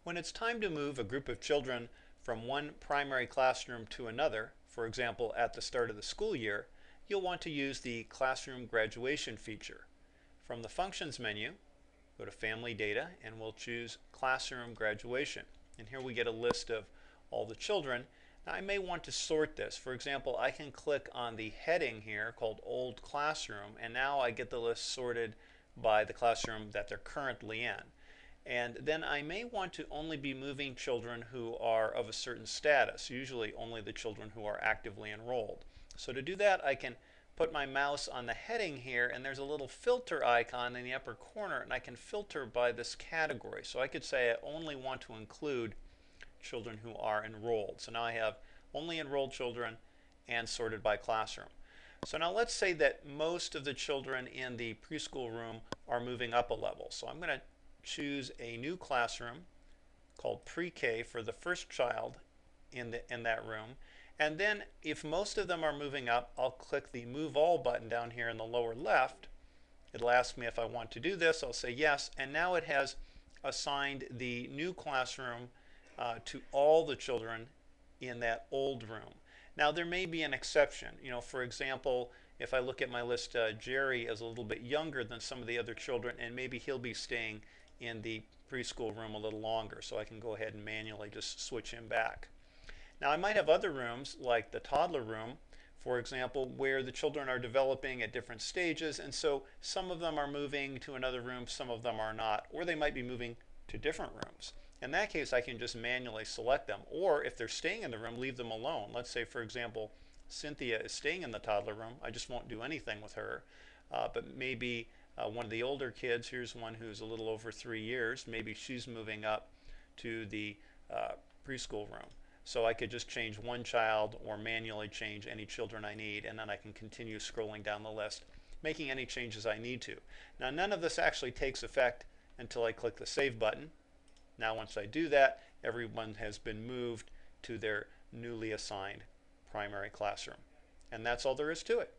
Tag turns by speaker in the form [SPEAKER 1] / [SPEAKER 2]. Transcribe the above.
[SPEAKER 1] When it's time to move a group of children from one primary classroom to another, for example at the start of the school year, you'll want to use the Classroom Graduation feature. From the Functions menu, go to Family Data and we'll choose Classroom Graduation. And here we get a list of all the children. Now I may want to sort this. For example, I can click on the heading here called Old Classroom, and now I get the list sorted by the classroom that they're currently in. And then I may want to only be moving children who are of a certain status, usually only the children who are actively enrolled. So to do that, I can put my mouse on the heading here, and there's a little filter icon in the upper corner, and I can filter by this category. So I could say I only want to include children who are enrolled. So now I have only enrolled children and sorted by classroom. So now let's say that most of the children in the preschool room are moving up a level. So I'm going to choose a new classroom called Pre-K for the first child in that room. And then if most of them are moving up, I'll click the Move All button down here in the lower left. It'll ask me if I want to do this. I'll say yes, and now it has assigned the new classroom to all the children in that old room. Now there may be an exception. For example, if I look at my list, Jerry is a little bit younger than some of the other children, and maybe he'll be staying in the preschool room a little longer, so I can go ahead and manually just switch him back. Now I might have other rooms like the toddler room, for example, where the children are developing at different stages, and so some of them are moving to another room, some of them are not, or they might be moving to different rooms. In that case, I can just manually select them, or if they're staying in the room, leave them alone. Let's say, for example, Cynthia is staying in the toddler room. I just won't do anything with her, but maybe one of the older kids, here's one who's a little over 3 years, maybe she's moving up to the preschool room. So I could just change one child or manually change any children I need, and then I can continue scrolling down the list, making any changes I need to. Now none of this actually takes effect until I click the Save button. Now once I do that, everyone has been moved to their newly assigned primary classroom. And that's all there is to it.